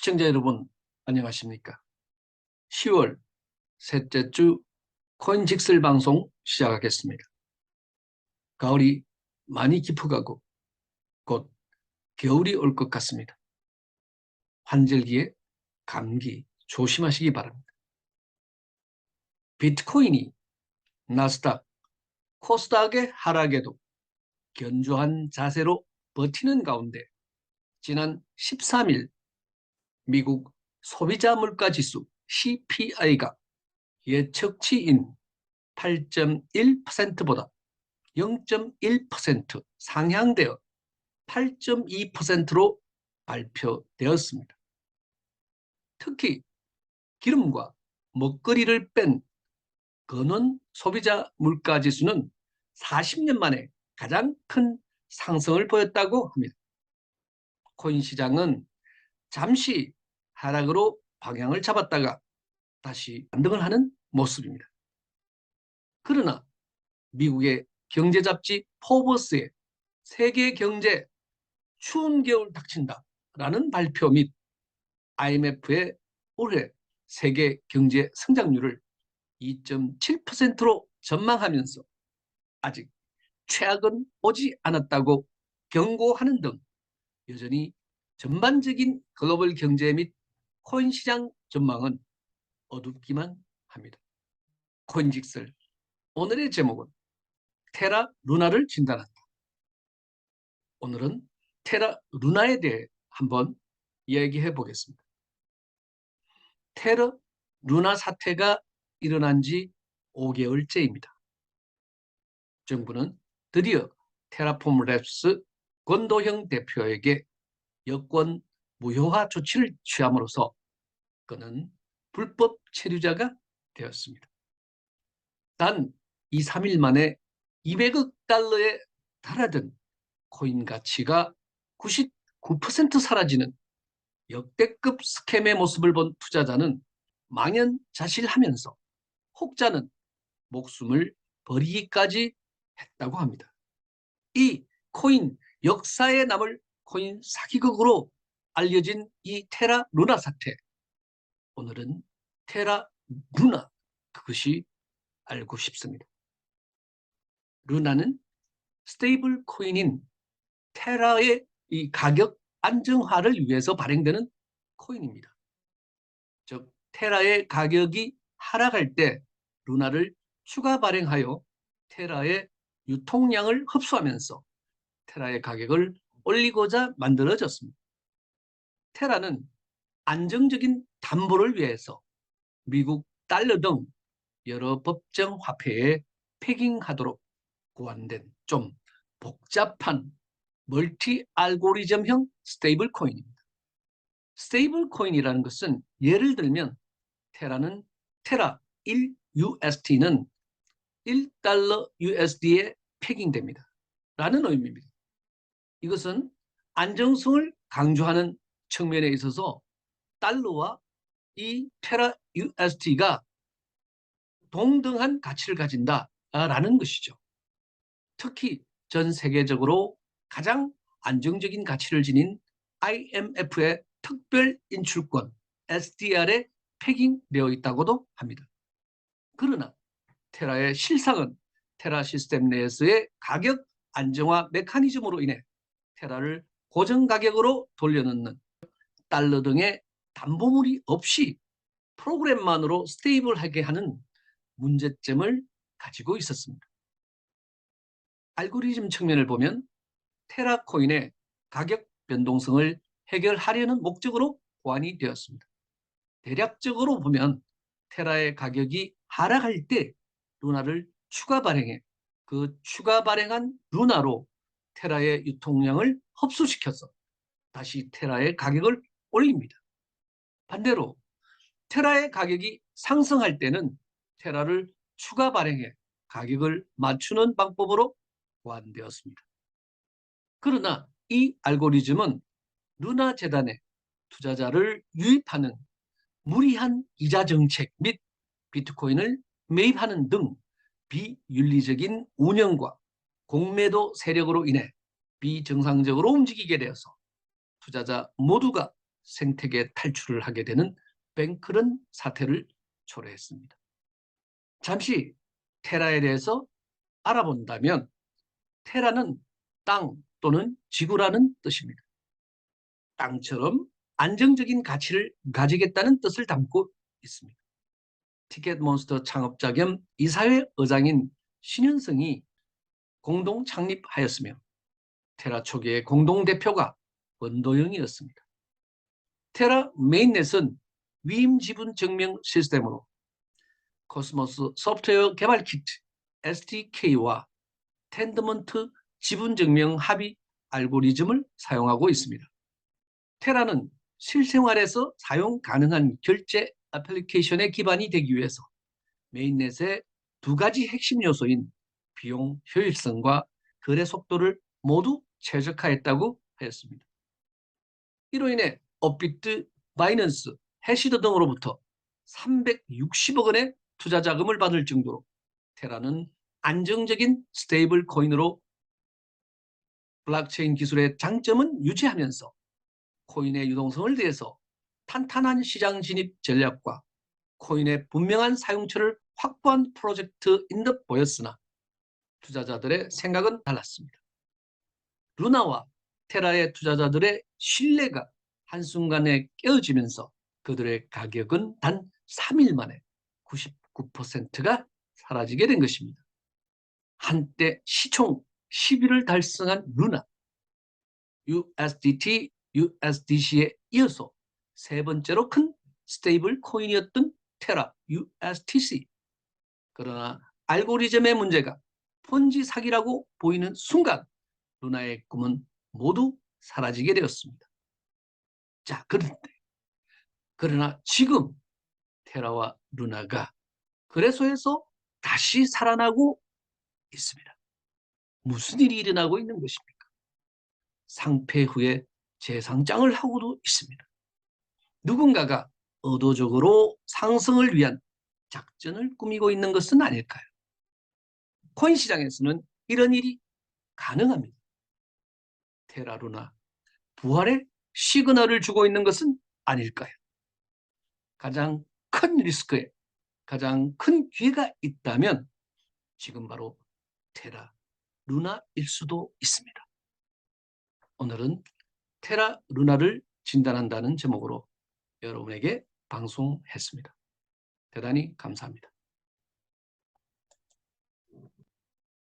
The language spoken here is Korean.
시청자 여러분, 안녕하십니까? 10월 셋째 주 코인직슬 방송 시작하겠습니다. 가을이 많이 깊어가고 곧 겨울이 올 것 같습니다. 환절기에 감기 조심하시기 바랍니다. 비트코인이 나스닥, 코스닥의 하락에도 견조한 자세로 버티는 가운데 지난 13일 미국 소비자 물가 지수 CPI가 예측치인 8.1%보다 0.1% 상향되어 8.2%로 발표되었습니다. 특히 기름과 먹거리를 뺀 근원 소비자 물가 지수는 40년 만에 가장 큰 상승을 보였다고 합니다. 코인 시장은 잠시 하락으로 방향을 잡았다가 다시 반등을 하는 모습입니다. 그러나 미국의 경제 잡지 포브스의 세계 경제 추운 겨울 닥친다라는 발표 및 IMF의 올해 세계 경제 성장률을 2.7%로 전망하면서 아직 최악은 오지 않았다고 경고하는 등 여전히 전반적인 글로벌 경제 및 코인 시장 전망은 어둡기만 합니다. 코인직슬 오늘의 제목은 테라 루나를 진단한다. 오늘은 테라 루나에 대해 한번 이야기해 보겠습니다. 테라 루나 사태가 일어난 지 5개월째입니다. 정부는 드디어 테라폼 랩스 권도형 대표에게 여권 무효화 조치를 취함으로써 그는 불법 체류자가 되었습니다. 단 2, 3일 만에 200억 달러에 달하던 코인 가치가 99% 사라지는 역대급 스캠의 모습을 본 투자자는 망연자실하면서 혹자는 목숨을 버리기까지 했다고 합니다. 이 코인 역사에 남을 코인 사기극으로 알려진 이 테라 루나 사태, 오늘은 테라 루나 그것이 알고 싶습니다. 루나는 스테이블 코인인 테라의 이 가격 안정화를 위해서 발행되는 코인입니다. 즉 테라의 가격이 하락할 때 루나를 추가 발행하여 테라의 유통량을 흡수하면서 테라의 가격을 올리고자 만들어졌습니다. 테라는 안정적인 담보를 위해서 미국 달러 등 여러 법정 화폐에 패깅하도록 고안된 좀 복잡한 멀티 알고리즘형 스테이블 코인입니다. 스테이블 코인이라는 것은 예를 들면 테라는 테라 1USD는 1달러 USD에 패깅됩니다. 라는 의미입니다. 이것은 안정성을 강조하는 측면에 있어서 달러와 이 테라 USD가 동등한 가치를 가진다라는 것이죠. 특히 전 세계적으로 가장 안정적인 가치를 지닌 IMF의 특별 인출권 SDR에 패깅되어 있다고도 합니다. 그러나 테라의 실상은 테라 시스템 내에서의 가격 안정화 메커니즘으로 인해 테라를 고정 가격으로 돌려놓는 달러 등의 담보물이 없이 프로그램만으로 스테이블하게 하는 문제점을 가지고 있었습니다. 알고리즘 측면을 보면 테라 코인의 가격 변동성을 해결하려는 목적으로 고안이 되었습니다. 대략적으로 보면 테라의 가격이 하락할 때 루나를 추가 발행해 그 추가 발행한 루나로 테라의 유통량을 흡수시켜서 다시 테라의 가격을 올립니다. 반대로 테라의 가격이 상승할 때는 테라를 추가 발행해 가격을 맞추는 방법으로 고안되었습니다. 그러나 이 알고리즘은 루나 재단에 투자자를 유입하는 무리한 이자 정책 및 비트코인을 매입하는 등 비윤리적인 운영과 공매도 세력으로 인해 비정상적으로 움직이게 되어서 투자자 모두가 생태계 탈출을 하게 되는 뱅크런 사태를 초래했습니다. 잠시 테라에 대해서 알아본다면 테라는 땅 또는 지구라는 뜻입니다. 땅처럼 안정적인 가치를 가지겠다는 뜻을 담고 있습니다. 티켓몬스터 창업자 겸 이사회 의장인 신윤성이 공동 창립하였으며 테라 초기의 공동대표가 원도영이었습니다. 테라 메인넷은 위임 지분 증명 시스템으로 코스모스 소프트웨어 개발 키트 SDK와 텐드먼트 지분 증명 합의 알고리즘을 사용하고 있습니다. 테라는 실생활에서 사용 가능한 결제 애플리케이션의 기반이 되기 위해서 메인넷의 두 가지 핵심 요소인 비용 효율성과 거래 속도를 모두 최적화했다고 하였습니다. 이로 인해 업비트, 바이낸스, 해시드 등으로부터 360억 원의 투자 자금을 받을 정도로 테라는 안정적인 스테이블 코인으로 블록체인 기술의 장점은 유지하면서 코인의 유동성을 대해서 탄탄한 시장 진입 전략과 코인의 분명한 사용처를 확보한 프로젝트인 듯 보였으나 투자자들의 생각은 달랐습니다. 루나와 테라의 투자자들의 신뢰가 한순간에 깨어지면서 그들의 가격은 단 3일 만에 99%가 사라지게 된 것입니다. 한때 시총 10위를 달성한 루나, USDT, USDC에 이어서 세 번째로 큰 스테이블 코인이었던 테라, USTC. 그러나 알고리즘의 문제가 폰지 사기라고 보이는 순간 루나의 꿈은 모두 사라지게 되었습니다. 자, 그러나 지금 테라와 루나가 거래소에서 다시 살아나고 있습니다. 무슨 일이 일어나고 있는 것입니까? 상폐 후에 재상장을 하고도 있습니다. 누군가가 의도적으로 상승을 위한 작전을 꾸미고 있는 것은 아닐까요? 코인 시장에서는 이런 일이 가능합니다. 테라루나 부활의 시그널을 주고 있는 것은 아닐까요? 가장 큰 리스크에 가장 큰 기회가 있다면 지금 바로 테라 루나일 수도 있습니다. 오늘은 테라 루나를 진단한다는 제목으로 여러분에게 방송했습니다. 대단히 감사합니다.